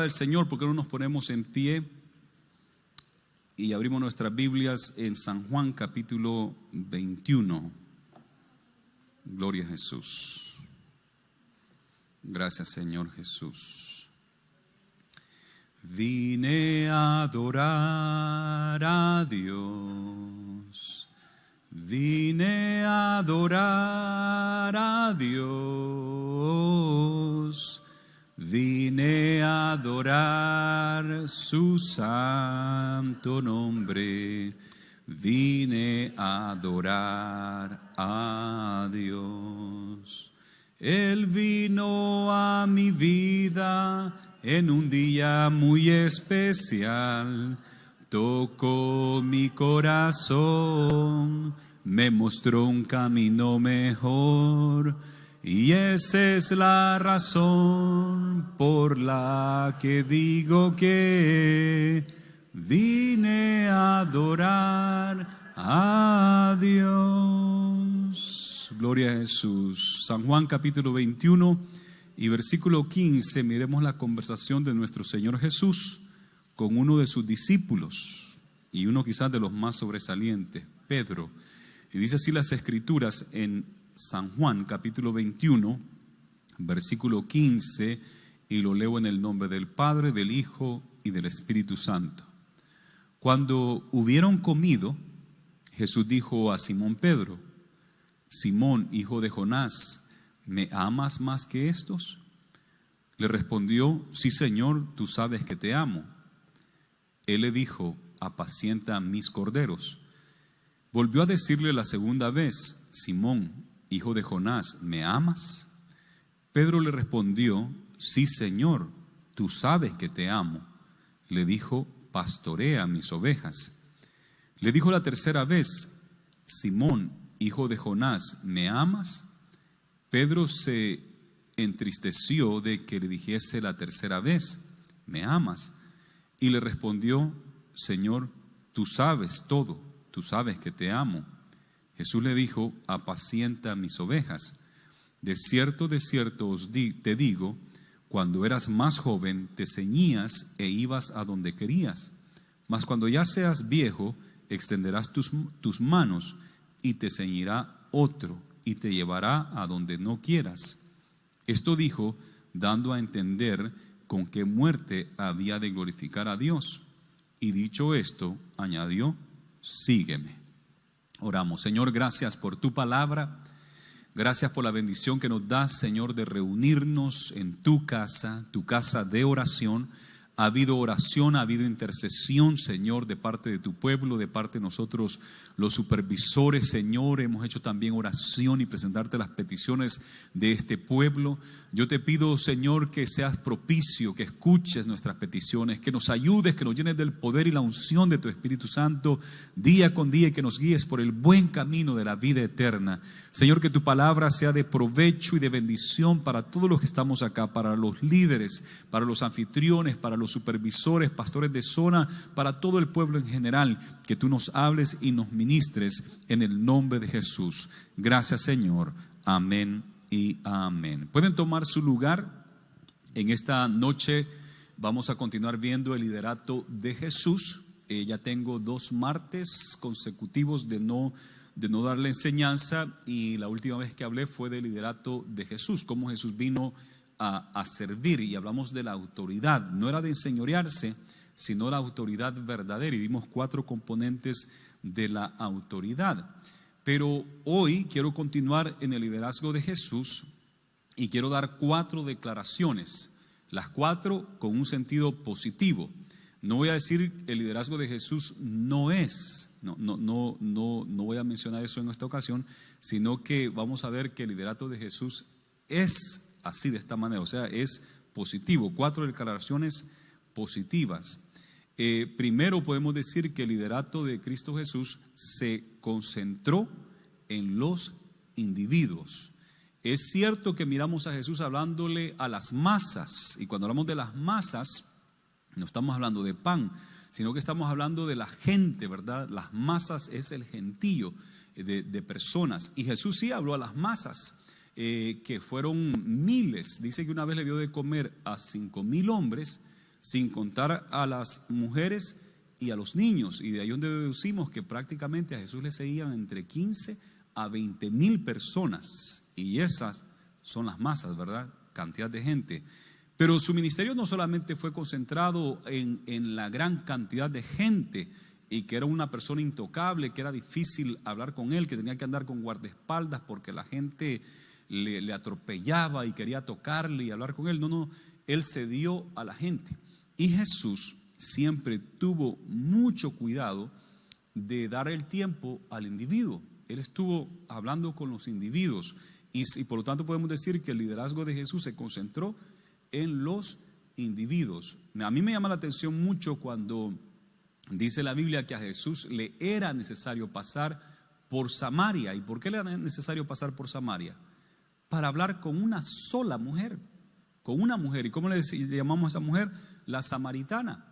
Del Señor, ¿por qué no nos ponemos en pie y abrimos nuestras Biblias en San Juan capítulo 21? Gloria a Jesús. Gracias, Señor Jesús. Vine a adorar a Dios. Vine a adorar a Dios. Vine a adorar su santo nombre. Vine a adorar a Dios. Él vino a mi vida en un día muy especial. Tocó mi corazón, me mostró un camino mejor. Y esa es la razón por la que digo que vine a adorar a Dios. Gloria a Jesús. San Juan capítulo 21 y versículo 15, miremos la conversación de nuestro Señor Jesús con uno de sus discípulos y uno quizás de los más sobresalientes, Pedro. Y dice así las Escrituras en San Juan capítulo 21, versículo 15, y lo leo en el nombre del Padre, del Hijo y del Espíritu Santo. Cuando hubieron comido, Jesús dijo a Simón Pedro: Simón, hijo de Jonás, ¿me amas más que estos? Le respondió: sí, Señor, tú sabes que te amo. Él le dijo: apacienta mis corderos. Volvió a decirle la segunda vez: Simón, hijo de Jonás, ¿me amas? Pedro le respondió: sí, Señor, tú sabes que te amo. Le dijo: pastorea mis ovejas. Le dijo la tercera vez: Simón, hijo de Jonás, ¿me amas? Pedro se entristeció de que le dijese la tercera vez: ¿me amas? Y le respondió: Señor, tú sabes todo, tú sabes que te amo. Jesús le dijo: apacienta mis ovejas. De cierto te digo, cuando eras más joven te ceñías e ibas a donde querías. Mas cuando ya seas viejo, extenderás tus manos y te ceñirá otro y te llevará a donde no quieras. Esto dijo, dando a entender con qué muerte había de glorificar a Dios. Y dicho esto, añadió: sígueme. Oramos. Señor, gracias por tu palabra. Gracias por la bendición que nos das, Señor, de reunirnos en tu casa de oración. Ha habido oración, ha habido intercesión, Señor, de parte de tu pueblo, de parte de nosotros los supervisores, Señor. Hemos hecho también oración y presentarte las peticiones de este pueblo. Yo te pido, Señor, que seas propicio, que escuches nuestras peticiones, que nos ayudes, que nos llenes del poder y la unción de tu Espíritu Santo día con día y que nos guíes por el buen camino de la vida eterna. Señor, que tu palabra sea de provecho y de bendición para todos los que estamos acá, para los líderes, para los anfitriones, para los supervisores, pastores de zona, para todo el pueblo en general. Que tú nos hables y nos ministres en el nombre de Jesús. Gracias, Señor. Amén y amén. Pueden tomar su lugar. En esta noche vamos a continuar viendo el liderato de Jesús. Ya tengo 2 martes consecutivos de no dar la enseñanza, y la última vez que hablé fue del liderato de Jesús, cómo Jesús vino a servir, y hablamos de la autoridad. No era de enseñorearse, sino la autoridad verdadera, y vimos 4 componentes de la autoridad. Pero hoy quiero continuar en el liderazgo de Jesús y quiero dar 4 declaraciones, las 4 con un sentido positivo. No voy a decir el liderazgo de Jesús no voy a mencionar eso en esta ocasión, sino que vamos a ver que el liderato de Jesús es así, de esta manera, o sea, es positivo. 4 declaraciones positivas. Primero podemos decir que el liderato de Cristo Jesús se concentró en los individuos. Es cierto que miramos a Jesús hablándole a las masas, y cuando hablamos de las masas no estamos hablando de pan, sino que estamos hablando de la gente, ¿verdad? Las masas es el gentío de personas, y Jesús sí habló a las masas, que fueron miles. Dice que una vez le dio de comer a 5,000 hombres, sin contar a las mujeres y a los niños. Y de ahí donde deducimos que prácticamente a Jesús le seguían entre 15 a 20,000 personas. Y esas son las masas, ¿verdad? Cantidad de gente. Pero su ministerio no solamente fue concentrado en la gran cantidad de gente, y que era una persona intocable, que era difícil hablar con él, que tenía que andar con guardaespaldas porque la gente le atropellaba y quería tocarle y hablar con él. No, él se dio a la gente. Y Jesús siempre tuvo mucho cuidado de dar el tiempo al individuo. Él estuvo hablando con los individuos y por lo tanto podemos decir que el liderazgo de Jesús se concentró en los individuos. A mí me llama la atención mucho cuando dice la Biblia que a Jesús le era necesario pasar por Samaria. ¿Y por qué le era necesario pasar por Samaria? Para hablar con una sola mujer, con una mujer. ¿Y cómo le llamamos a esa mujer? La samaritana.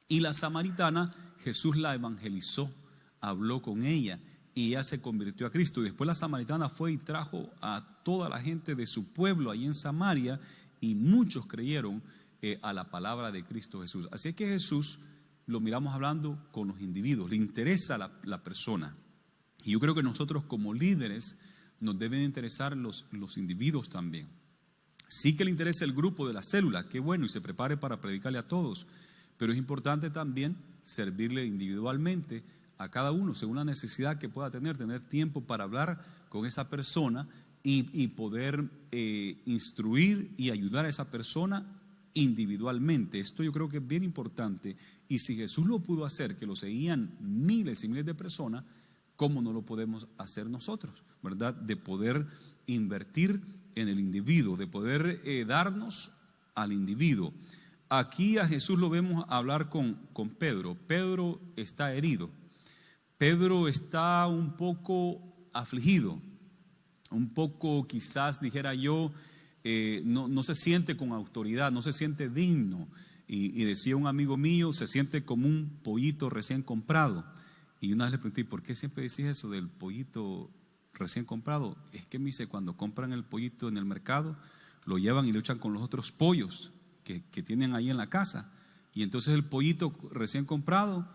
Y la samaritana Jesús la evangelizó, habló con ella y ella se convirtió a Cristo. Y después la samaritana fue y trajo a toda la gente de su pueblo ahí en Samaria, y muchos creyeron a la palabra de Cristo Jesús. Así es que Jesús lo miramos hablando con los individuos, le interesa la persona. Y yo creo que nosotros como líderes nos deben interesar los individuos también. Sí que le interesa el grupo de la célula, qué bueno, y se prepare para predicarle a todos, pero es importante también servirle individualmente a cada uno, según la necesidad que pueda tener tiempo para hablar con esa persona y poder instruir y ayudar a esa persona individualmente. Esto yo creo que es bien importante, y si Jesús lo pudo hacer, que lo seguían miles y miles de personas, ¿cómo no lo podemos hacer nosotros? ¿Verdad? De poder invertir en el individuo, de poder darnos al individuo. Aquí a Jesús lo vemos hablar con Pedro. Pedro está herido, Pedro está un poco afligido, un poco, quizás dijera yo, no se siente con autoridad, no se siente digno. Y decía un amigo mío, se siente como un pollito recién comprado. Y una vez le pregunté, ¿por qué siempre decís eso del pollito recién comprado? Es que me dice, cuando compran el pollito en el mercado, lo llevan y lo echan con los otros pollos que tienen ahí en la casa. Y entonces el pollito recién comprado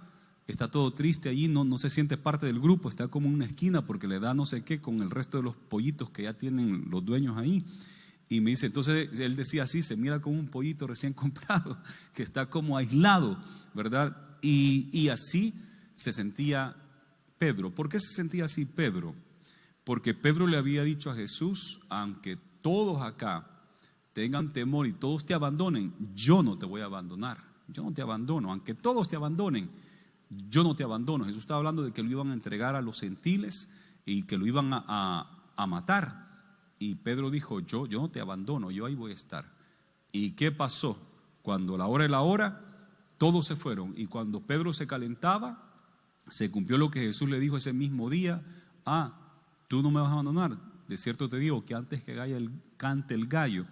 está todo triste allí, no se siente parte del grupo, está como en una esquina porque le da no sé qué con el resto de los pollitos que ya tienen los dueños ahí. Y me dice, entonces él decía así, se mira como un pollito recién comprado, que está como aislado, ¿verdad? Y así se sentía Pedro. ¿Por qué se sentía así Pedro? Porque Pedro le había dicho a Jesús, aunque todos acá tengan temor y todos te abandonen, yo no te voy a abandonar, yo no te abandono, aunque todos te abandonen, yo no te abandono. Jesús estaba hablando de que lo iban a entregar a los gentiles y que lo iban a matar. Y Pedro dijo, yo no te abandono, yo ahí voy a estar. ¿Y qué pasó? Cuando la hora es la hora, todos se fueron. Y cuando Pedro se calentaba, se cumplió lo que Jesús le dijo ese mismo día: tú no me vas a abandonar. De cierto te digo que antes que cante el gallo,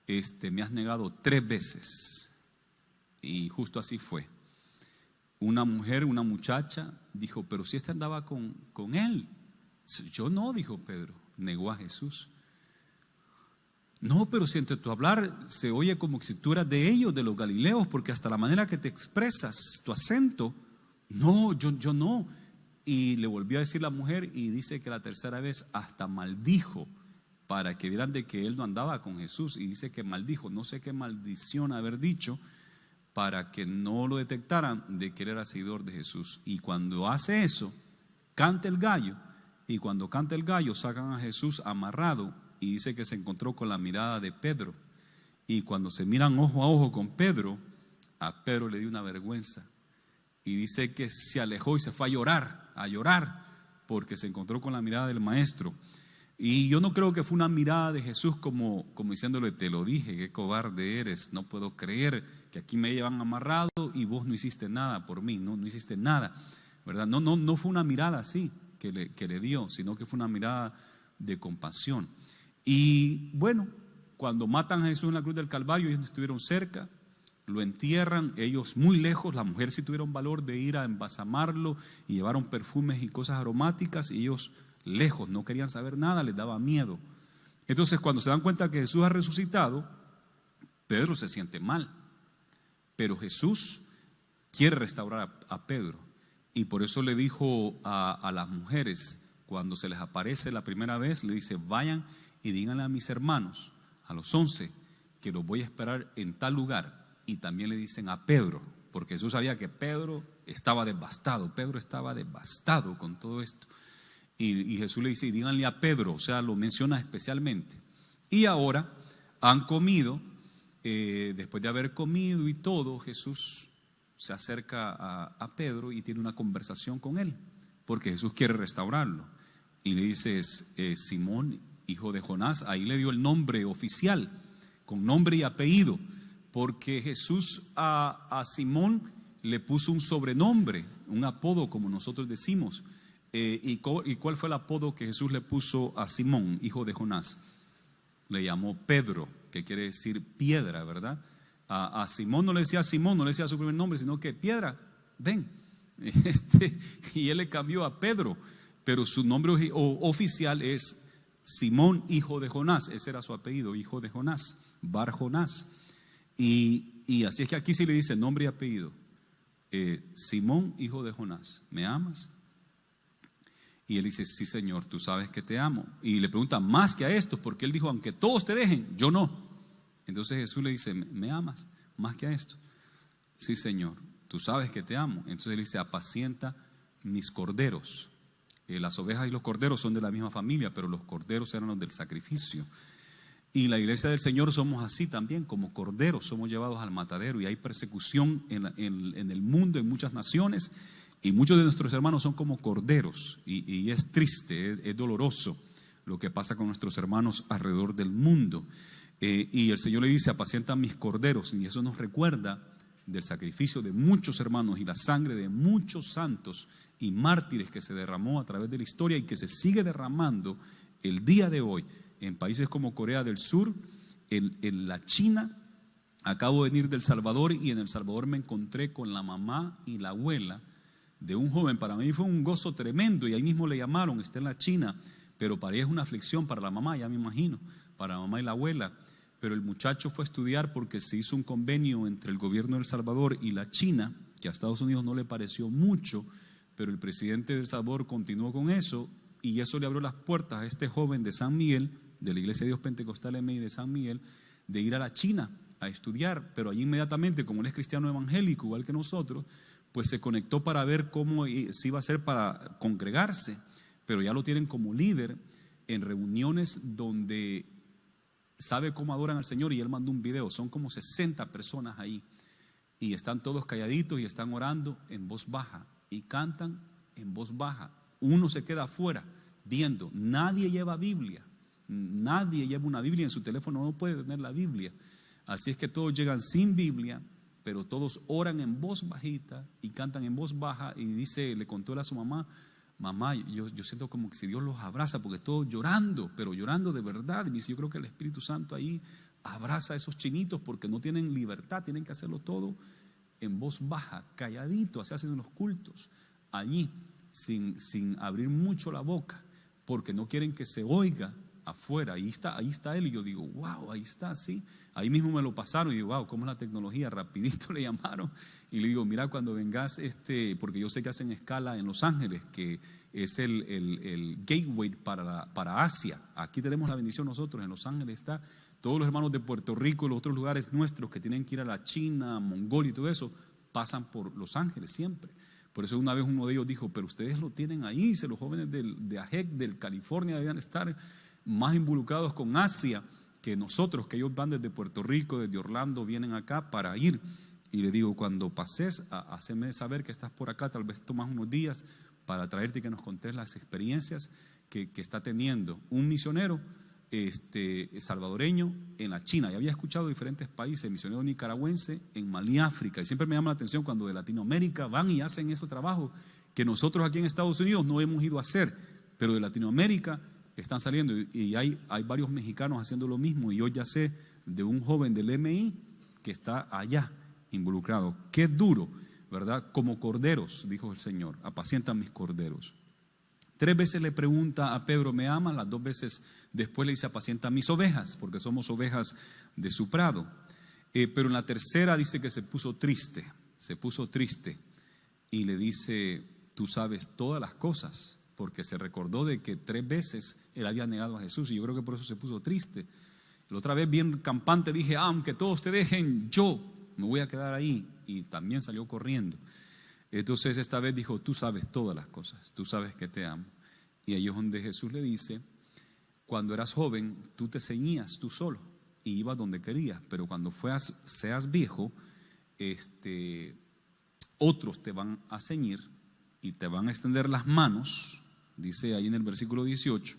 me has negado 3 veces. Y justo así fue. Una mujer, una muchacha, dijo, pero si andaba con él. Yo no, dijo Pedro. Negó a Jesús. No, pero si entre tu hablar se oye como si tú eras de ellos, de los galileos, porque hasta la manera que te expresas, tu acento. No, yo no. Y le volvió a decir la mujer, y dice que la tercera vez hasta maldijo, para que vieran de que él no andaba con Jesús. Y dice que maldijo, no sé qué maldición haber dicho, para que no lo detectaran de que él era seguidor de Jesús. Y cuando hace eso, canta el gallo. Y cuando canta el gallo, sacan a Jesús amarrado, y dice que se encontró con la mirada de Pedro. Y cuando se miran ojo a ojo con Pedro, a Pedro le dio una vergüenza. Y dice que se alejó y se fue a llorar, porque se encontró con la mirada del maestro. Y yo no creo que fue una mirada de Jesús como diciéndole, te lo dije, qué cobarde eres, no puedo creer que aquí me llevan amarrado y vos no hiciste nada por mí, no hiciste nada, ¿verdad? No fue una mirada así que le dio, sino que fue una mirada de compasión. Y bueno, cuando matan a Jesús en la cruz del Calvario, ellos estuvieron cerca, lo entierran, ellos muy lejos. La mujer sí tuvieron valor de ir a embalsamarlo y llevaron perfumes y cosas aromáticas, y ellos lejos, no querían saber nada, les daba miedo. Entonces cuando se dan cuenta que Jesús ha resucitado, Pedro se siente mal. Pero Jesús quiere restaurar a Pedro. Y por eso le dijo a las mujeres, cuando se les aparece la primera vez, le dice: vayan y díganle a mis hermanos, a los 11, que los voy a esperar en tal lugar. Y también le dicen a Pedro, porque Jesús sabía que Pedro estaba devastado con todo esto. Y Jesús le dice: y díganle a Pedro, o sea, lo menciona especialmente. Y ahora han comido, después de haber comido y todo, Jesús se acerca a Pedro y tiene una conversación con él, porque Jesús quiere restaurarlo. Y le dice: Simón, hijo de Jonás. Ahí le dio el nombre oficial, con nombre y apellido, porque Jesús a Simón le puso un sobrenombre, un apodo, como nosotros decimos. ¿Y cuál fue el apodo que Jesús le puso a Simón, hijo de Jonás? Le llamó Pedro, que quiere decir piedra, ¿verdad? A Simón no le decía Simón, no le decía su primer nombre, sino que piedra, ven. Y él le cambió a Pedro, pero su nombre oficial es Simón, hijo de Jonás. Ese era su apellido, hijo de Jonás, Bar Jonás. Y así es que aquí sí le dice nombre y apellido: Simón, hijo de Jonás, ¿me amas? Y él dice: sí, Señor, tú sabes que te amo. Y le pregunta: más que a esto, porque él dijo: aunque todos te dejen, yo no. Entonces Jesús le dice: ¿me amas más que a esto? Sí, Señor, tú sabes que te amo. Entonces él dice: apacienta mis corderos. Las ovejas y los corderos son de la misma familia, pero los corderos eran los del sacrificio. Y la iglesia del Señor somos así también, como corderos, somos llevados al matadero. Y hay persecución en el mundo, en muchas naciones, y muchos de nuestros hermanos son como corderos. Y es triste, es doloroso lo que pasa con nuestros hermanos alrededor del mundo. Y el Señor le dice: apacienta mis corderos. Y eso nos recuerda del sacrificio de muchos hermanos y la sangre de muchos santos y mártires que se derramó a través de la historia y que se sigue derramando el día de hoy en países como Corea del Sur, en la China. Acabo de venir del Salvador, y en El Salvador me encontré con la mamá y la abuela de un joven. Para mí fue un gozo tremendo, y ahí mismo le llamaron, está en la China, pero para ella es una aflicción, para la mamá, ya me imagino, para la mamá y la abuela. Pero el muchacho fue a estudiar porque se hizo un convenio entre el gobierno de El Salvador y la China, que a Estados Unidos no le pareció mucho, pero el presidente de El Salvador continuó con eso, y eso le abrió las puertas a este joven de San Miguel, de la Iglesia de Dios Pentecostal MI de San Miguel, de ir a la China a estudiar. Pero allí inmediatamente, como él es cristiano evangélico igual que nosotros, pues se conectó para ver cómo se iba a hacer para congregarse. Pero ya lo tienen como líder en reuniones donde sabe cómo adoran al Señor, y él mandó un video. Son como 60 personas ahí, y están todos calladitos y están orando en voz baja y cantan en voz baja. Uno se queda afuera viendo. Nadie lleva Biblia, nadie lleva una Biblia en su teléfono, no puede tener la Biblia. Así es que todos llegan sin Biblia, pero todos oran en voz bajita y cantan en voz baja. Y dice, le contó él a su mamá: mamá, yo siento como que si Dios los abraza, porque todos llorando, pero llorando de verdad. Y dice: yo creo que el Espíritu Santo ahí abraza a esos chinitos, porque no tienen libertad, tienen que hacerlo todo en voz baja, calladito. Así hacen los cultos allí, sin abrir mucho la boca, porque no quieren que se oiga afuera. Ahí está él, y yo digo: wow, ahí está, sí. Ahí mismo me lo pasaron, y digo: wow, cómo es la tecnología, rapidito le llamaron. Y le digo: mira, cuando vengas, porque yo sé que hacen escala en Los Ángeles, que es el gateway para Asia. Aquí tenemos la bendición nosotros, en Los Ángeles está. Todos los hermanos de Puerto Rico y los otros lugares nuestros que tienen que ir a la China, Mongolia y todo eso, pasan por Los Ángeles siempre. Por eso una vez uno de ellos dijo: pero ustedes lo tienen ahí, los jóvenes de AJEC, del California, debían estar más involucrados con Asia que nosotros, que ellos van desde Puerto Rico, desde Orlando, vienen acá para ir. Y le digo: cuando pases, haceme saber que estás por acá, tal vez tomas unos días para traerte y que nos contés las experiencias que está teniendo un misionero salvadoreño en la China. Ya había escuchado diferentes países, misionero nicaragüense en Malí, África, y siempre me llama la atención cuando de Latinoamérica van y hacen ese trabajo que nosotros aquí en Estados Unidos no hemos ido a hacer, pero de Latinoamérica están saliendo, y hay varios mexicanos haciendo lo mismo. Y yo ya sé de un joven del MI que está allá involucrado. Qué duro, ¿verdad? Como corderos, dijo el Señor, apacientan mis corderos. 3 veces le pregunta a Pedro: ¿me amas? Las 2 veces después le dice: apacienta mis ovejas, porque somos ovejas de su prado. Pero en la tercera dice que se puso triste y le dice: tú sabes todas las cosas, porque se recordó de que 3 veces él había negado a Jesús, y yo creo que por eso se puso triste. La otra vez, bien campante, dije: aunque todos te dejen, yo me voy a quedar ahí, y también salió corriendo. Entonces esta vez dijo: tú sabes todas las cosas, tú sabes que te amo. Y ahí es donde Jesús le dice: cuando eras joven, tú te ceñías tú solo y ibas donde querías, pero cuando seas viejo, otros te van a ceñir y te van a extender las manos, dice ahí en el versículo 18,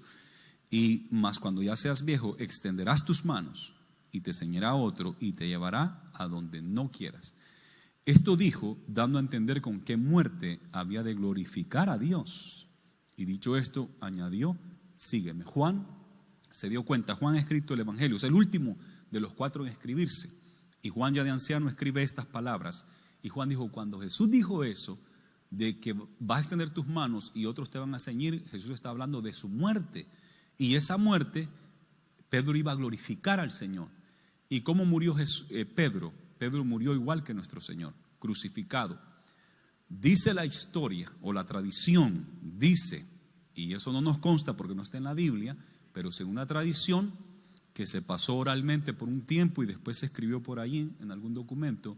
y más cuando ya seas viejo, extenderás tus manos y te ceñirá otro y te llevará a donde no quieras. Esto dijo, dando a entender con qué muerte había de glorificar a Dios. Y dicho esto, añadió: sígueme. Juan se dio cuenta. Juan ha escrito el Evangelio, es el último de los 4 en escribirse. Y Juan, ya de anciano, escribe estas palabras. Y Juan dijo: cuando Jesús dijo eso, de que vas a extender tus manos y otros te van a ceñir, Jesús está hablando de su muerte. Y esa muerte, Pedro iba a glorificar al Señor. ¿Y cómo murió Pedro? Pedro murió igual que nuestro Señor, crucificado. Dice la historia o la tradición, dice, y eso no nos consta porque no está en la Biblia, pero según la tradición, que se pasó oralmente por un tiempo y después se escribió por allí en algún documento,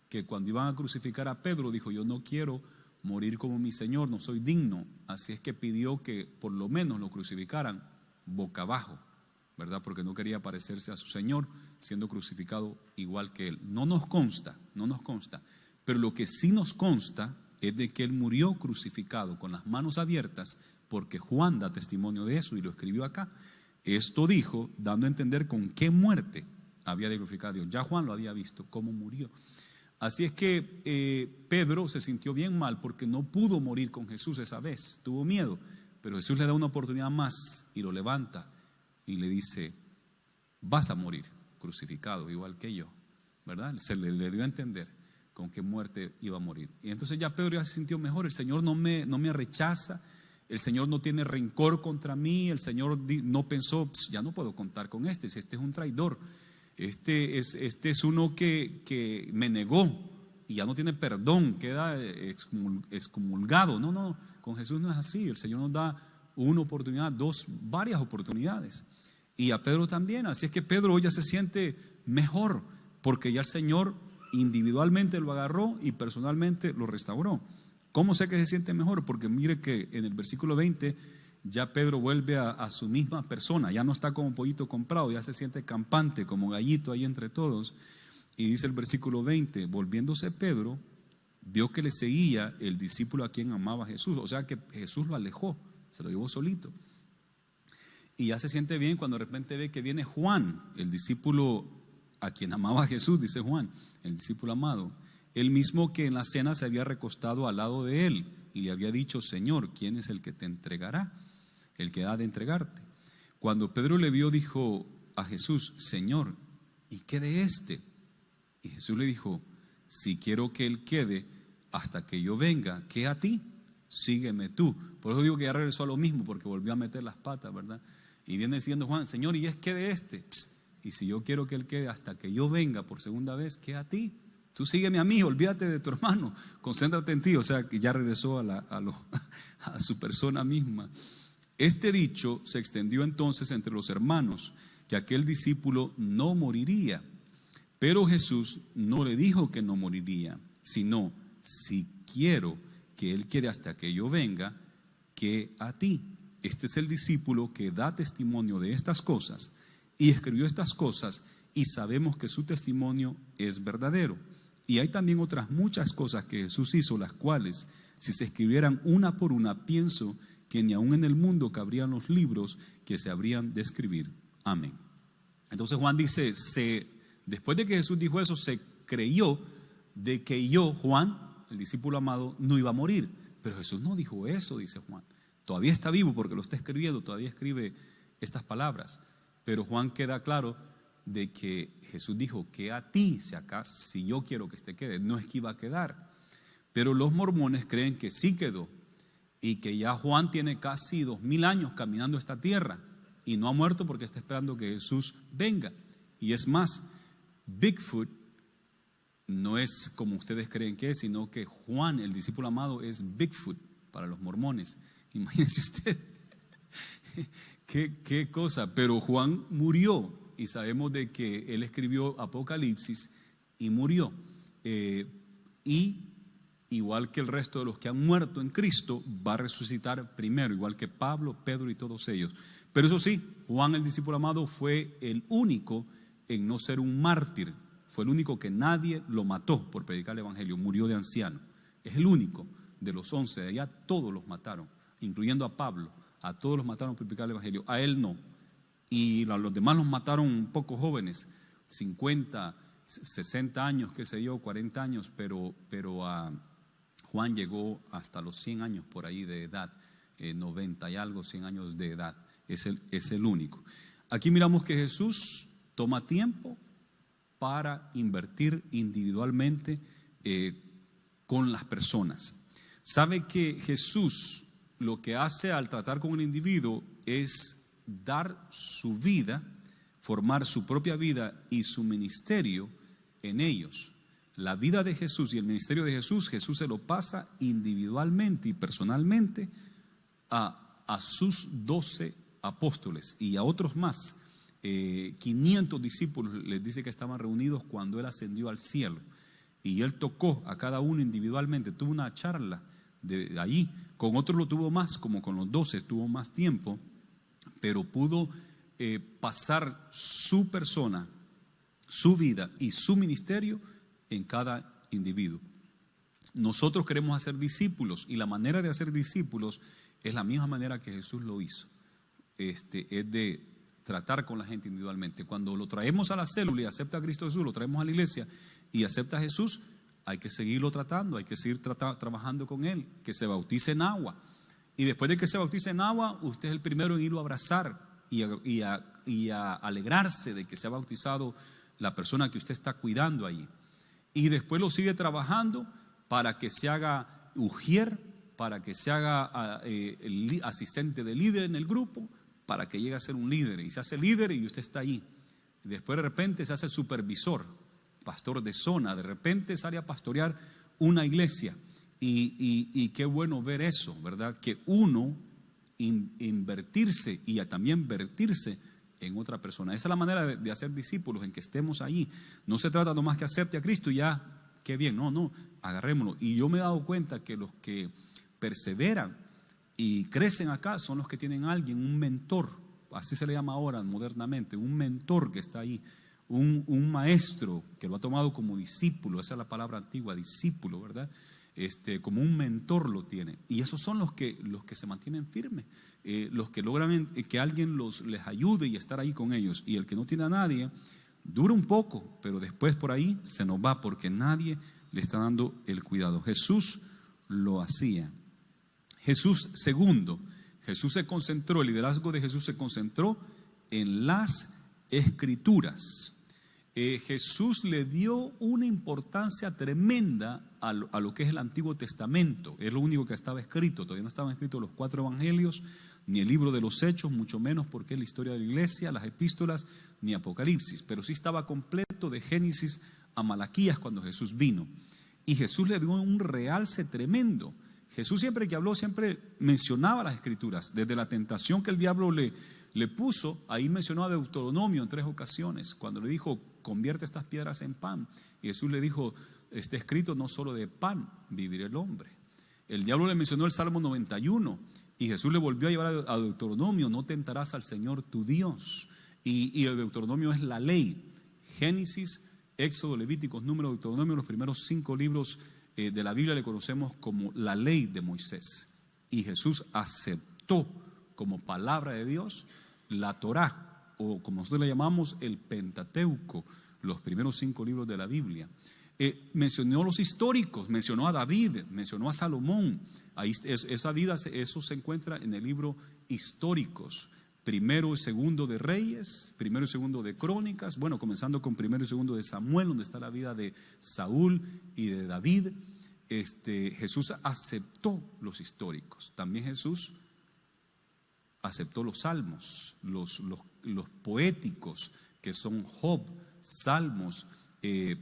que cuando iban a crucificar a Pedro dijo: yo no quiero morir como mi Señor, no soy digno. Así es que pidió que por lo menos lo crucificaran boca abajo, ¿verdad? Porque no quería parecerse a su Señor siendo crucificado igual que él. No nos consta, pero lo que sí nos consta es de que él murió crucificado con las manos abiertas, porque Juan da testimonio de eso y lo escribió acá. Esto dijo, dando a entender con qué muerte había de glorificar a Dios. Ya Juan lo había visto, cómo murió. Así es que Pedro se sintió bien mal porque no pudo morir con Jesús esa vez, tuvo miedo, pero Jesús le da una oportunidad más y lo levanta y le dice: vas a morir crucificado igual que yo, ¿verdad? Se le dio a entender con qué muerte iba a morir. Y entonces ya Pedro ya se sintió mejor. El Señor no me rechaza, el Señor no tiene rencor contra mí, el Señor no pensó: ya no puedo contar con si este es un traidor, este es uno que me negó y ya no tiene perdón, queda excomulgado. No, con Jesús no es así. El Señor nos da una oportunidad, varias oportunidades. Y a Pedro también. Así es que Pedro hoy ya se siente mejor porque ya el Señor individualmente lo agarró y personalmente lo restauró. ¿Cómo sé que se siente mejor? Porque mire que en el versículo 20 ya Pedro vuelve a su misma persona, ya no está como pollito comprado, ya se siente campante, como gallito ahí entre todos. Y dice el versículo 20: volviéndose Pedro, vio que le seguía el discípulo a quien amaba Jesús. O sea que Jesús lo alejó, se lo llevó solito. Y ya se siente bien cuando de repente ve que viene Juan, el discípulo a quien amaba Jesús, dice Juan, el discípulo amado, el mismo que en la cena se había recostado al lado de él y le había dicho: Señor, ¿quién es el que te entregará? El que ha de entregarte. Cuando Pedro le vio, dijo a Jesús: Señor, ¿y qué de este? Y Jesús le dijo: si quiero que él quede hasta que yo venga, ¿qué a ti? Sígueme tú. Por eso digo que ya regresó a lo mismo, porque volvió a meter las patas, ¿verdad? Y viene diciendo Juan: Señor, ¿y es qué de este? Y si yo quiero que él quede hasta que yo venga por segunda vez, ¿qué a ti? Tú sígueme a mí, olvídate de tu hermano, concéntrate en ti. O sea que ya regresó a su persona misma. Este dicho se extendió entonces entre los hermanos, que aquel discípulo no moriría. Pero Jesús no le dijo que no moriría, sino: si quiero que él quede hasta que yo venga, ¿qué a ti? Este es el discípulo que da testimonio de estas cosas y escribió estas cosas, y sabemos que su testimonio es verdadero. Y hay también otras muchas cosas que Jesús hizo, las cuales, si se escribieran una por una, pienso que ni aún en el mundo cabrían los libros que se habrían de escribir. Amén. Entonces Juan dice, después de que Jesús dijo eso, se creyó de que yo, Juan, el discípulo amado, no iba a morir. Pero Jesús no dijo eso, dice Juan. Todavía está vivo porque lo está escribiendo, todavía escribe estas palabras. Pero Juan queda claro de que Jesús dijo que a ti, si yo quiero que este quede, no es que iba a quedar. Pero los mormones creen que sí quedó y que ya Juan tiene casi 2000 años caminando esta tierra y no ha muerto porque está esperando que Jesús venga. Y es más, Bigfoot no es como ustedes creen que es, sino que Juan, el discípulo amado, es Bigfoot para los mormones. Imagínense usted, qué cosa. Pero Juan murió y sabemos de que él escribió Apocalipsis y murió. Y igual que el resto de los que han muerto en Cristo, va a resucitar primero, igual que Pablo, Pedro y todos ellos. Pero eso sí, Juan, el discípulo amado, fue el único en no ser un mártir. Fue el único que nadie lo mató por predicar el evangelio. Murió de anciano. Es el único de los 11. De allá todos los mataron, incluyendo a Pablo. A todos los mataron por predicar el evangelio. A él no. Y a los demás los mataron un poco jóvenes, 50, 60 años, qué sé yo, 40 años. Pero a Juan llegó hasta los 100 años por ahí de edad, 90 y algo, 100 años de edad. Es el único. Aquí miramos que Jesús toma tiempo para invertir individualmente con las personas. Sabe que Jesús lo que hace al tratar con el individuo es dar su vida, formar su propia vida y su ministerio en ellos. La vida de Jesús y el ministerio de Jesús, Jesús se lo pasa individualmente y personalmente a sus 12 apóstoles y a otros más. 500 discípulos les dice que estaban reunidos cuando él ascendió al cielo, y él tocó a cada uno individualmente, tuvo una charla de allí. Con otros lo tuvo más, como con los 12 tuvo más tiempo, pero pudo pasar su persona, su vida y su ministerio en cada individuo. Nosotros queremos hacer discípulos, y la manera de hacer discípulos es la misma manera que Jesús lo hizo. Es de tratar con la gente individualmente. Cuando lo traemos a la célula y acepta a Cristo Jesús, lo traemos a la iglesia y acepta a Jesús, hay que seguirlo tratando, hay que seguir trabajando con él, que se bautice en agua. Y después de que se bautice en agua, usted es el primero en irlo a abrazar y a alegrarse de que se ha bautizado la persona que usted está cuidando ahí. Y después lo sigue trabajando para que se haga ujier, para que se haga el asistente de líder en el grupo, para que llegue a ser un líder, y se hace líder y usted está ahí. Y después de repente se hace supervisor, pastor de zona, de repente sale a pastorear una iglesia, y qué bueno ver eso, ¿verdad? Que uno invertirse y también vertirse en otra persona. Esa es la manera de hacer discípulos, en que estemos allí. No se trata nomás que acepte a Cristo y ya, qué bien, no, agarrémoslo. Y yo me he dado cuenta que los que perseveran y crecen acá son los que tienen a alguien, un mentor, así se le llama ahora modernamente, un mentor que está ahí, un maestro que lo ha tomado como discípulo. Esa es la palabra antigua, discípulo, ¿verdad? Como un mentor lo tiene. Y esos son los que se mantienen firmes, los que logran que alguien les ayude y estar ahí con ellos. Y el que no tiene a nadie, dura un poco, pero después por ahí se nos va, porque nadie le está dando el cuidado. Jesús lo hacía. Jesús, segundo, el liderazgo de Jesús se concentró en las Escrituras. Jesús le dio una importancia tremenda a lo que es el Antiguo Testamento. Es lo único que estaba escrito. Todavía no estaban escritos los 4 evangelios, ni el libro de los Hechos, mucho menos porque es la historia de la iglesia, las epístolas, ni Apocalipsis. Pero sí estaba completo de Génesis a Malaquías cuando Jesús vino. Y Jesús le dio un realce tremendo. Jesús siempre que habló, siempre mencionaba las Escrituras. Desde la tentación que el diablo le puso, ahí mencionó a Deuteronomio en 3 ocasiones, cuando le dijo, convierte estas piedras en pan. Y Jesús le dijo, está escrito, no solo de pan vivirá el hombre. El diablo le mencionó el Salmo 91, y Jesús le volvió a llevar a Deuteronomio, no tentarás al Señor tu Dios. Y el Deuteronomio es la ley. Génesis, Éxodo, Levíticos, Número, Deuteronomio, los primeros 5 libros de la Biblia le conocemos como la ley de Moisés. Y Jesús aceptó como palabra de Dios la Torá, o como nosotros le llamamos el Pentateuco, los primeros 5 libros de la Biblia. Mencionó los históricos, mencionó a David, mencionó a Salomón. Ahí, eso se encuentra en el libro Históricos, 1 y 2 de Reyes, 1 y 2 de Crónicas, bueno, comenzando con 1 y 2 de Samuel, donde está la vida de Saúl y de David. Jesús aceptó los históricos. También Jesús aceptó los salmos, los poéticos, que son Job, Salmos,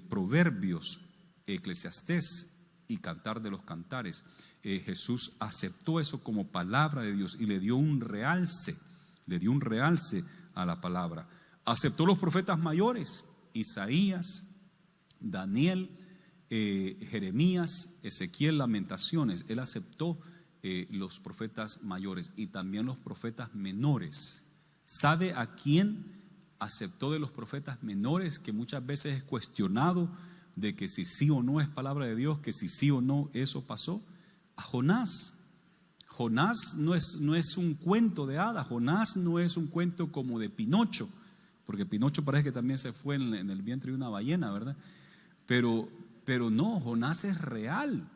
Proverbios, Eclesiastés y Cantar de los Cantares. Jesús aceptó eso como palabra de Dios y le dio un realce a la palabra. Aceptó los profetas mayores, Isaías, Daniel, Jeremías, Ezequiel, Lamentaciones. Él aceptó los profetas mayores y también los profetas menores. ¿Sabe a quién aceptó de los profetas menores, que muchas veces es cuestionado de que si sí o no es palabra de Dios, que si sí o no eso pasó? A Jonás. Jonás no es un cuento de hadas. Jonás no es un cuento como de Pinocho, porque Pinocho parece que también se fue en el vientre de una ballena, ¿verdad? Pero no, Jonás es real.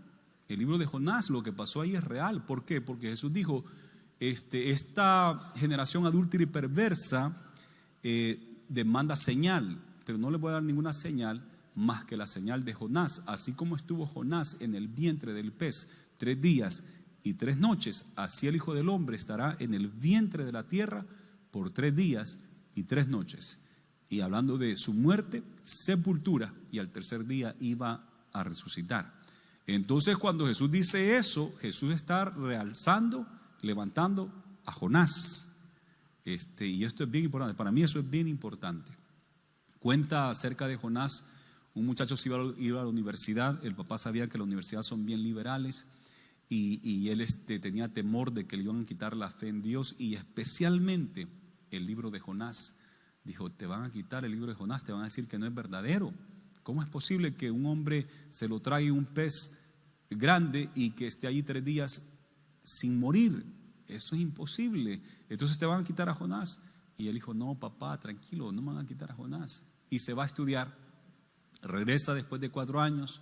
El libro de Jonás, lo que pasó ahí es real. ¿Por qué? Porque Jesús dijo, esta generación adúltera y perversa demanda señal, pero no le voy a dar ninguna señal más que la señal de Jonás. Así como estuvo Jonás en el vientre del pez 3 días y 3 noches, así el Hijo del Hombre estará en el vientre de la tierra por 3 días y 3 noches. Y hablando de su muerte, sepultura, y al tercer día iba a resucitar. Entonces, cuando Jesús dice eso, Jesús está realzando, levantando a Jonás. Y esto es bien importante. Para mí eso es bien importante. Cuenta acerca de Jonás. Un muchacho se iba a la universidad. El papá sabía que las universidades son bien liberales, y él tenía temor de que le iban a quitar la fe en Dios, y especialmente el libro de Jonás. Dijo, te van a quitar el libro de Jonás, te van a decir que no es verdadero. ¿Cómo es posible que un hombre se lo trague un pez grande y que esté allí 3 días sin morir? Eso es imposible. Entonces te van a quitar a Jonás. Y él dijo, no, papá, tranquilo, no me van a quitar a Jonás. Y se va a estudiar. Regresa después de 4 años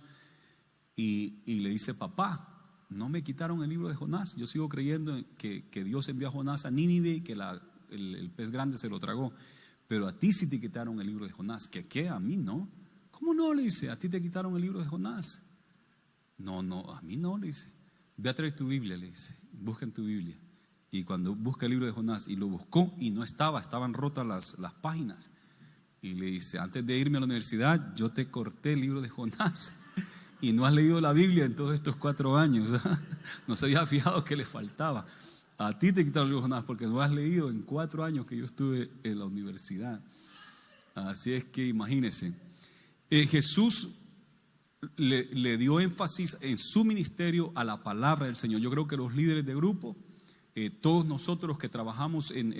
y le dice, papá, no me quitaron el libro de Jonás. Yo sigo creyendo que Dios envió a Jonás a Nínive y que el pez grande se lo tragó. Pero a ti sí te quitaron el libro de Jonás. ¿Qué? A mí no. ¿Cómo no? Le dice, a ti te quitaron el libro de Jonás. No, a mí no, le dice. Ve a traer tu Biblia, le dice. Busca en tu Biblia. Y cuando busca el libro de Jonás, y lo buscó y no estaban rotas las páginas. Y le dice, antes de irme a la universidad, yo te corté el libro de Jonás. Y no has leído la Biblia en todos estos 4 años. No se había fijado que le faltaba. A ti te quitaron el libro de Jonás porque no has leído en 4 años que yo estuve en la universidad. Así es que imagínense. Jesús le dio énfasis en su ministerio a la palabra del Señor. Yo creo que los líderes de grupo, todos nosotros que trabajamos en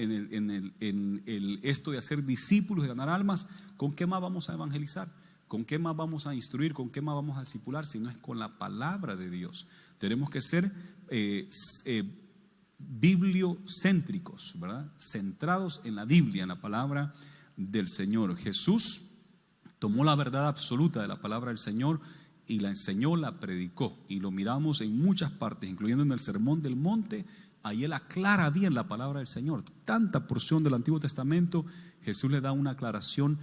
esto de hacer discípulos y ganar almas, ¿con qué más vamos a evangelizar? ¿Con qué más vamos a instruir? ¿Con qué más vamos a discipular? Si no es con la palabra de Dios. Tenemos que ser bibliocéntricos, ¿verdad? Centrados en la Biblia, en la palabra del Señor. Jesús tomó la verdad absoluta de la palabra del Señor y la enseñó, la predicó, y lo miramos en muchas partes, incluyendo en el Sermón del Monte. Ahí él aclara bien la palabra del Señor. Tanta porción del Antiguo Testamento, Jesús le da una aclaración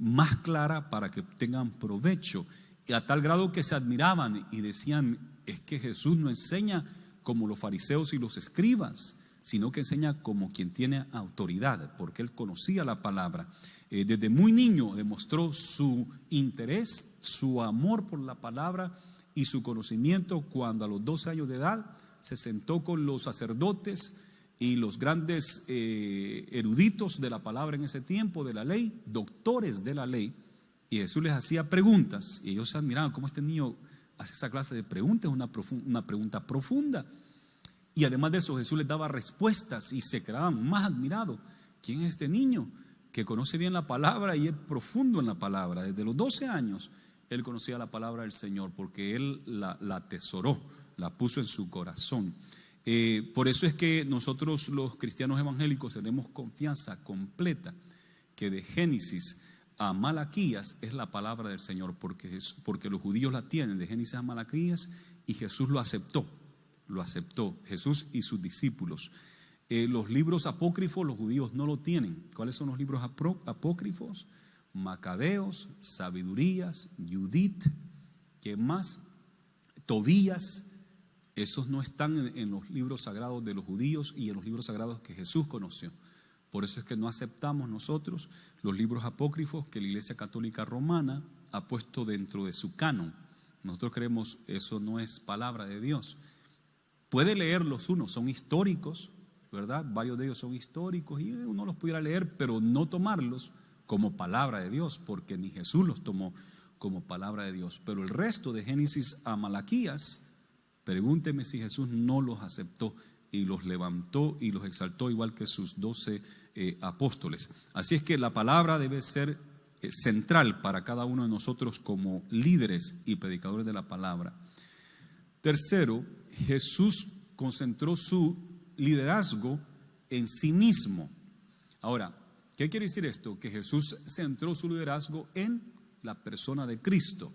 más clara para que tengan provecho, y a tal grado que se admiraban y decían, es que Jesús no enseña como los fariseos y los escribas, sino que enseña como quien tiene autoridad, porque él conocía la palabra. Desde muy niño demostró su interés, su amor por la palabra y su conocimiento cuando a los 12 años de edad se sentó con los sacerdotes y los grandes eruditos de la palabra en ese tiempo, de la ley, doctores de la ley, y Jesús les hacía preguntas, y ellos se admiraban cómo este niño hace esa clase de preguntas, una pregunta profunda. Y además de eso, Jesús les daba respuestas y se quedaban más admirados. ¿Quién es este niño que conoce bien la palabra y es profundo en la palabra? Desde los 12 años él conocía la palabra del Señor, porque él la atesoró, la puso en su corazón. Por eso es que nosotros los cristianos evangélicos tenemos confianza completa que de Génesis a Malaquías es la palabra del Señor, porque los judíos la tienen de Génesis a Malaquías, y Jesús lo aceptó, Jesús y sus discípulos. Los libros apócrifos los judíos no lo tienen. ¿Cuáles son los libros apócrifos? Macabeos, Sabidurías, Judith, ¿qué más? Tobías. Esos no están en los libros sagrados de los judíos y en los libros sagrados que Jesús conoció. Por eso es que no aceptamos nosotros los libros apócrifos que la Iglesia Católica Romana ha puesto dentro de su canon. Nosotros creemos eso no es palabra de Dios. Puede leerlos uno, son históricos, ¿verdad? Varios de ellos son históricos y uno los pudiera leer, pero no tomarlos como palabra de Dios, porque ni Jesús los tomó como palabra de Dios. Pero el resto de Génesis a Malaquías, pregúnteme si Jesús no los aceptó y los levantó y los exaltó igual que sus 12 apóstoles. Así es que la palabra debe ser central para cada uno de nosotros como líderes y predicadores de la palabra. Tercero, Jesús concentró su liderazgo en sí mismo. Ahora, ¿qué quiere decir esto? Que Jesús centró su liderazgo en la persona de Cristo.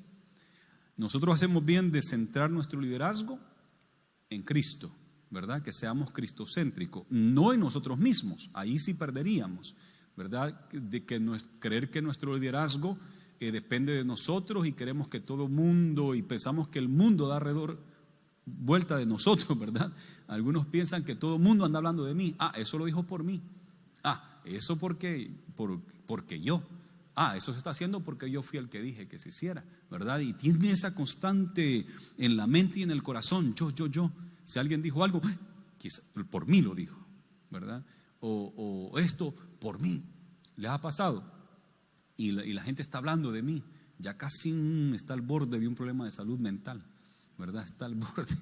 Nosotros hacemos bien de centrar nuestro liderazgo en Cristo, ¿verdad? Que seamos cristocéntricos, no en nosotros mismos, ahí sí perderíamos, ¿verdad? De que creer que nuestro liderazgo depende de nosotros y queremos que todo mundo, y pensamos que el mundo da vuelta de nosotros, ¿verdad? Algunos piensan que todo el mundo anda hablando de mí. Eso lo dijo por mí. Eso porque yo. Eso se está haciendo porque yo fui el que dije que se hiciera, ¿verdad? Y tiene esa constante en la mente y en el corazón, yo. Si alguien dijo algo, quizá por mí lo dijo, ¿verdad? O esto por mí. ¿Les ha pasado? Y la gente está hablando de mí. Ya casi está al borde de un problema de salud mental, ¿verdad? Está al borde.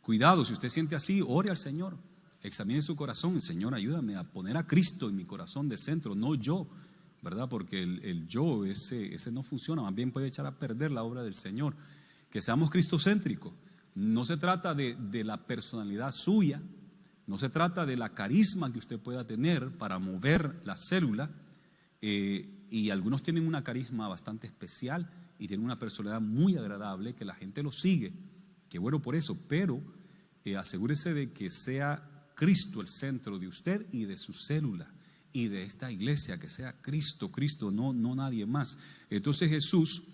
Cuidado, si usted siente así, ore al Señor. Examine su corazón. Señor, ayúdame a poner a Cristo en mi corazón de centro, no yo, ¿verdad? Porque el yo, ese no funciona, más bien puede echar a perder la obra del Señor. Que seamos cristocéntricos. No se trata de la personalidad suya, no se trata de la carisma que usted pueda tener para mover la célula, y algunos tienen una carisma bastante especial y tienen una personalidad muy agradable que la gente lo sigue, qué bueno por eso, pero asegúrese de que sea Cristo el centro de usted y de su célula y de esta iglesia, que sea Cristo, no nadie más. Entonces Jesús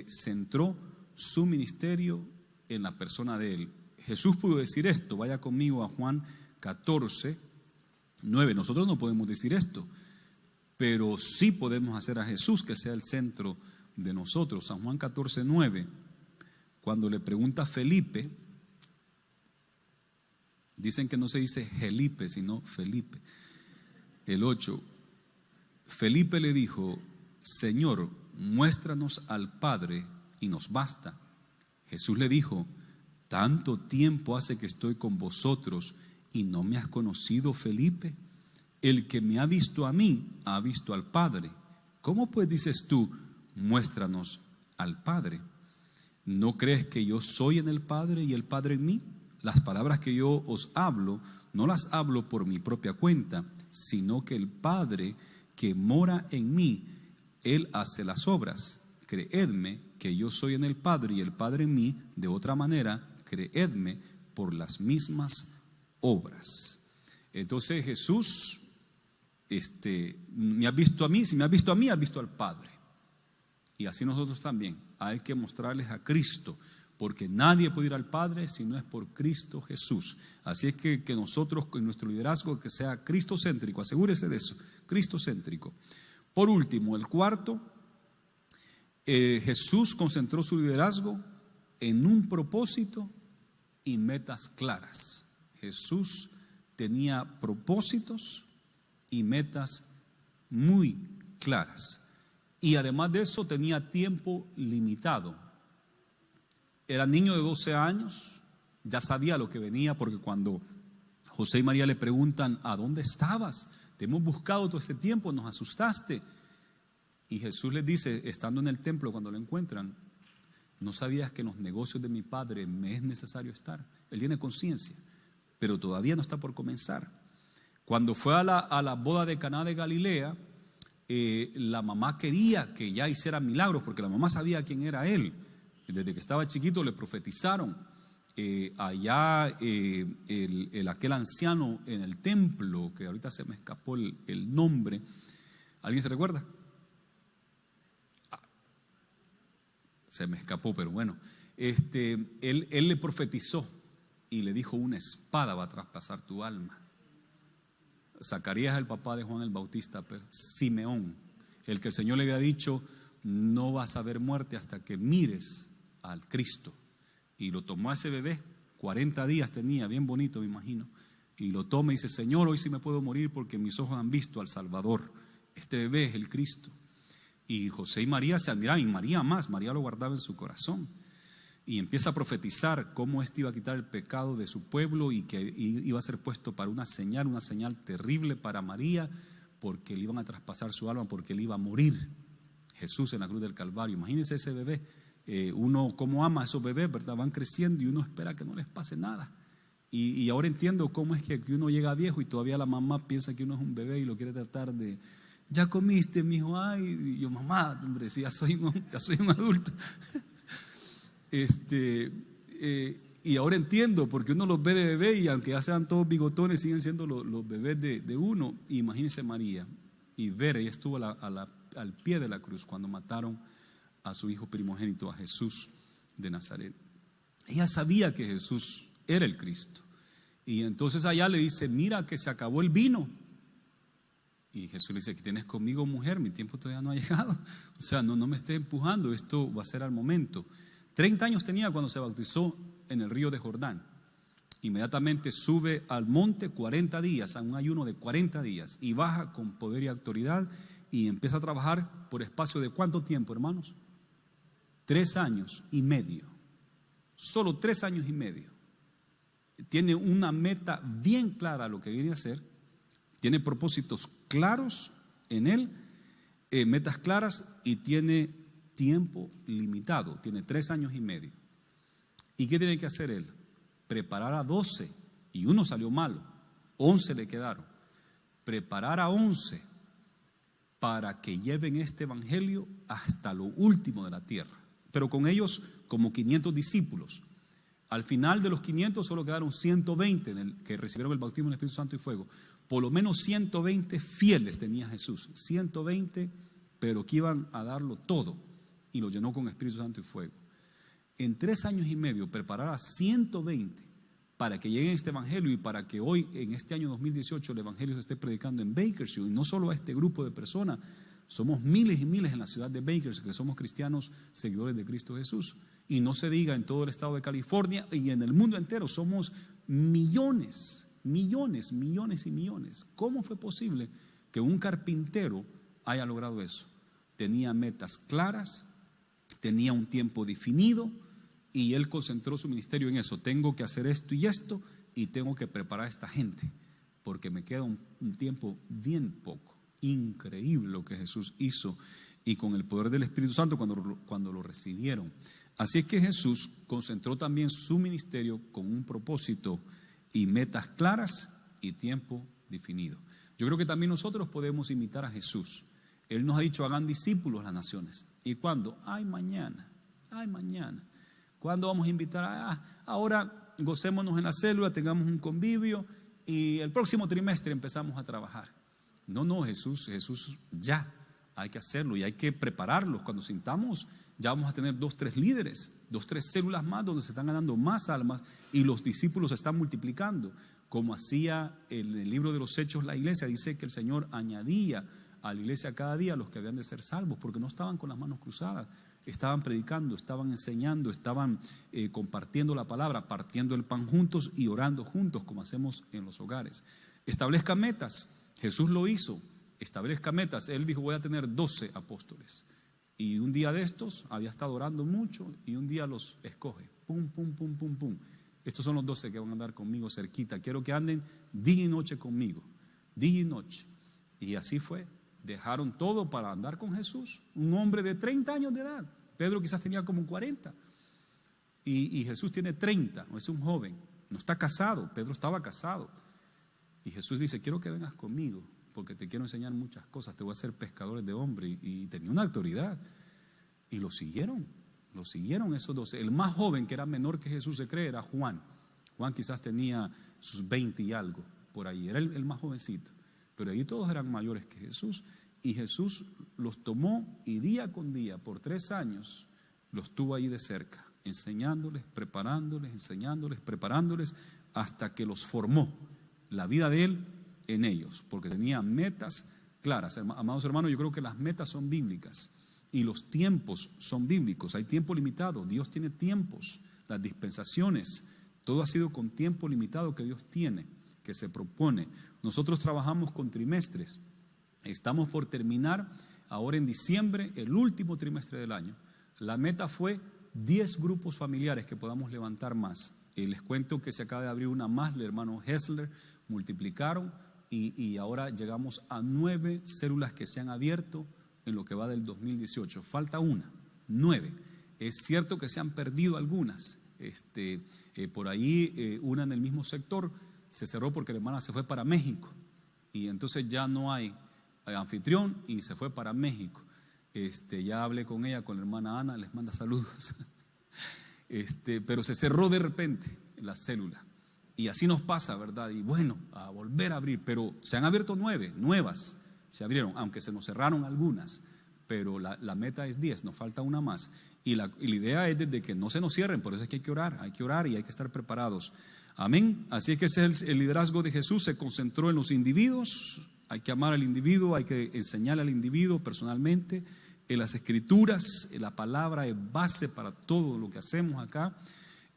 centró su ministerio en la persona de Él. Jesús pudo decir esto, vaya conmigo a Juan 14, 9. Nosotros no podemos decir esto, pero sí podemos hacer a Jesús que sea el centro de nosotros. San Juan 14, 9, cuando le pregunta a Felipe, dicen que no se dice Felipe, sino Felipe. El 8, Felipe le dijo: Señor, muéstranos al Padre y nos basta. Jesús le dijo: ¿tanto tiempo hace que estoy con vosotros y no me has conocido, Felipe? El que me ha visto a mí, ha visto al Padre. ¿Cómo pues dices tú, muéstranos al Padre? ¿No crees que yo soy en el Padre y el Padre en mí? Las palabras que yo os hablo, no las hablo por mi propia cuenta, sino que el Padre que mora en mí, Él hace las obras. Creedme que yo soy en el Padre y el Padre en mí. De otra manera, creedme por las mismas obras. Entonces Jesús, me ha visto a mí. Si me ha visto a mí, ha visto al Padre. Y así nosotros también hay que mostrarles a Cristo, porque nadie puede ir al Padre si no es por Cristo Jesús. Así es que nosotros, con nuestro liderazgo, que sea cristocéntrico. Asegúrese de eso, cristocéntrico. Por último, el cuarto, Jesús concentró su liderazgo en un propósito y metas claras. Jesús tenía propósitos y metas muy claras. Y además de eso tenía tiempo limitado. Era niño de 12 años, ya sabía lo que venía, porque cuando José y María le preguntan: ¿a dónde estabas? Te hemos buscado todo este tiempo, nos asustaste. Y Jesús les dice, estando en el templo, cuando lo encuentran: ¿no sabías que en los negocios de mi Padre me es necesario estar? Él tiene conciencia, pero todavía no está por comenzar. Cuando fue a la boda de Caná de Galilea, la mamá quería que ya hiciera milagros, porque la mamá sabía quién era él. Desde que estaba chiquito le profetizaron. Aquel anciano en el templo, que ahorita se me escapó el nombre, ¿alguien se recuerda? Se me escapó, pero bueno, él le profetizó y le dijo: una espada va a traspasar tu alma. Zacarías, el papá de Juan el Bautista, pero Simeón, el que el Señor le había dicho: no vas a ver muerte hasta que mires al Cristo. Y lo tomó a ese bebé, 40 días tenía, bien bonito me imagino, y lo toma y dice: Señor, hoy sí me puedo morir porque mis ojos han visto al Salvador. Este bebé es el Cristo. Y José y María se admiraban, y María más, María lo guardaba en su corazón. Y empieza a profetizar cómo este iba a quitar el pecado de su pueblo y que iba a ser puesto para una señal terrible para María, porque le iban a traspasar su alma, porque él iba a morir. Jesús en la cruz del Calvario. Imagínense ese bebé. Uno cómo ama a esos bebés, ¿verdad? Van creciendo y uno espera que no les pase nada. Y ahora entiendo cómo es que uno llega viejo y todavía la mamá piensa que uno es un bebé y lo quiere tratar de: ya comiste, mijo. Ay, y yo: mamá, hombre, si ya soy un adulto. Y ahora entiendo, porque uno los ve de bebé y aunque ya sean todos bigotones, siguen siendo los bebés de uno. Y imagínense María y ver, ella estuvo al pie de la cruz cuando mataron a su hijo primogénito, a Jesús de Nazaret. Ella sabía que Jesús era el Cristo. Y entonces allá le dice: mira que se acabó el vino. Y Jesús le dice: ¿qué tienes conmigo, mujer? Mi tiempo todavía no ha llegado. O sea, no me esté empujando, esto va a ser al momento. 30 años tenía cuando se bautizó en el río de Jordán. Inmediatamente sube al monte 40 días, a un ayuno de 40 días, y baja con poder y autoridad y empieza a trabajar por espacio de ¿cuánto tiempo, hermanos? 3 años y medio. Solo 3 años y medio. Tiene una meta bien clara a lo que viene a hacer. Tiene propósitos claros en él, metas claras, y tiene tiempo limitado. Tiene 3 años y medio. ¿Y qué tiene que hacer él? Preparar a 12, y uno salió malo, 11 le quedaron. Preparar a 11 para que lleven este evangelio hasta lo último de la tierra. Pero con ellos como 500 discípulos. Al final de los 500 solo quedaron 120 que recibieron el bautismo en el Espíritu Santo y fuego. Por lo menos 120 fieles tenía Jesús, 120, pero que iban a darlo todo, y lo llenó con Espíritu Santo y fuego. En 3 años y medio preparar a 120 para que lleguen este evangelio, y para que hoy, en este año 2018, el evangelio se esté predicando en Bakersfield, y no solo a este grupo de personas. Somos miles y miles en la ciudad de Bakersfield que somos cristianos seguidores de Cristo Jesús, y no se diga en todo el estado de California y en el mundo entero. Somos millones, millones, millones y millones. ¿Cómo fue posible que un carpintero haya logrado eso? Tenía metas claras, tenía un tiempo definido, y él concentró su ministerio en eso. Tengo que hacer esto y tengo que preparar a esta gente, porque me queda un tiempo bien poco. Increíble lo que Jesús hizo, y con el poder del Espíritu Santo cuando lo recibieron. Así es que Jesús concentró también su ministerio con un propósito y metas claras y tiempo definido. Yo creo que también nosotros podemos imitar a Jesús. Él nos ha dicho: hagan discípulos las naciones. ¿Y cuándo? Ay, mañana. ¿Cuándo vamos a invitar? Ahora gocémonos en la célula, tengamos un convivio, y el próximo trimestre empezamos a trabajar. No, Jesús ya hay que hacerlo, y hay que prepararlos. Cuando sintamos, ya vamos a tener 2, 3 líderes, 2, 3 células más donde se están ganando más almas, y los discípulos se están multiplicando. Como hacía en el libro de los Hechos la iglesia, dice que el Señor añadía a la iglesia cada día los que habían de ser salvos, porque no estaban con las manos cruzadas, estaban predicando, estaban enseñando, estaban compartiendo la palabra, partiendo el pan juntos y orando juntos, como hacemos en los hogares. Establezca metas. Jesús lo hizo. Establezca metas. Él dijo: voy a tener 12 apóstoles. Y un día de estos había estado orando mucho, y un día los escoge. Pum. Estos son los 12 que van a andar conmigo cerquita. Quiero que anden día y noche conmigo. Día y noche. Y así fue. Dejaron todo para andar con Jesús. Un hombre de 30 años de edad. Pedro quizás tenía como 40. Y Jesús tiene 30. No es un joven. No está casado. Pedro estaba casado. Y Jesús dice: quiero que vengas conmigo, porque te quiero enseñar muchas cosas. Te voy a hacer pescadores de hombres. Y tenía una autoridad. Y lo siguieron esos 12. El más joven, que era menor que Jesús, se cree, era Juan. Juan quizás tenía sus 20 y algo por ahí. Era el más jovencito. Pero ahí todos eran mayores que Jesús. Y Jesús los tomó, y día con día, por 3 años, los tuvo ahí de cerca, enseñándoles, preparándoles, enseñándoles, preparándoles, hasta que los formó. La vida de él en ellos, porque tenía metas claras. Amados hermanos, yo creo que las metas son bíblicas. Y los tiempos son bíblicos, hay tiempo limitado, Dios tiene tiempos, las dispensaciones, todo ha sido con tiempo limitado que Dios tiene, que se propone. Nosotros trabajamos con trimestres, estamos por terminar ahora en diciembre, el último trimestre del año. La meta fue 10 grupos familiares que podamos levantar más. Les cuento que se acaba de abrir una más, el hermano Hessler, multiplicaron y ahora llegamos a 9 células que se han abierto en lo que va del 2018. Falta una, 9. Es cierto que se han perdido algunas. Por ahí una en el mismo sector se cerró porque la hermana se fue para México y entonces ya no hay anfitrión y se fue para México. Ya hablé con ella, con la hermana Ana, les manda saludos. Pero se cerró de repente la célula y así nos pasa, ¿verdad? Y bueno, a volver a abrir, pero se han abierto 9 nuevas, se abrieron, aunque se nos cerraron algunas, pero la meta es 10, nos falta una más. Y la idea es desde que no se nos cierren, por eso es que hay que orar y hay que estar preparados. Amén. Así es que ese es el liderazgo de Jesús, se concentró en los individuos. Hay que amar al individuo, hay que enseñarle al individuo personalmente. En las escrituras, la palabra es base para todo lo que hacemos acá.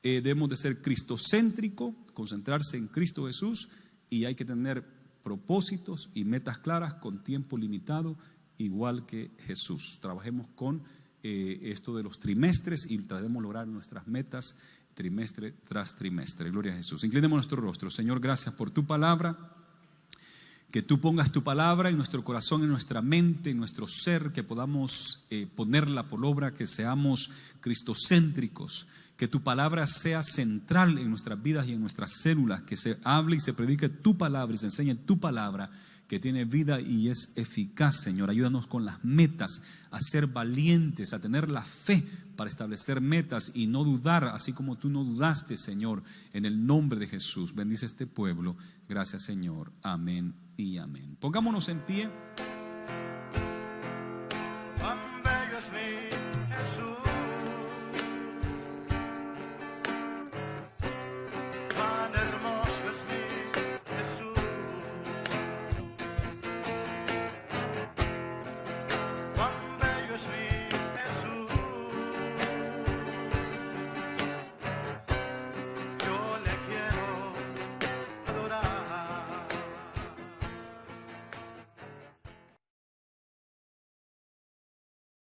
Debemos de ser cristocéntrico, concentrarse en Cristo Jesús, y hay que tener propósitos y metas claras con tiempo limitado, igual que Jesús. Trabajemos con esto de los trimestres y tratemos de lograr nuestras metas trimestre tras trimestre. Gloria a Jesús. Inclinemos nuestro rostro. Señor, gracias por tu palabra. Que tú pongas tu palabra en nuestro corazón, en nuestra mente, en nuestro ser, que podamos ponerla por obra, que seamos cristocéntricos, que tu palabra sea central en nuestras vidas y en nuestras células, que se hable y se predique tu palabra y se enseñe tu palabra, que tiene vida y es eficaz. Señor, ayúdanos con las metas, a ser valientes, a tener la fe para establecer metas y no dudar, así como tú no dudaste, Señor, en el nombre de Jesús. Bendice este pueblo. Gracias, Señor. Amén y amén. Pongámonos en pie.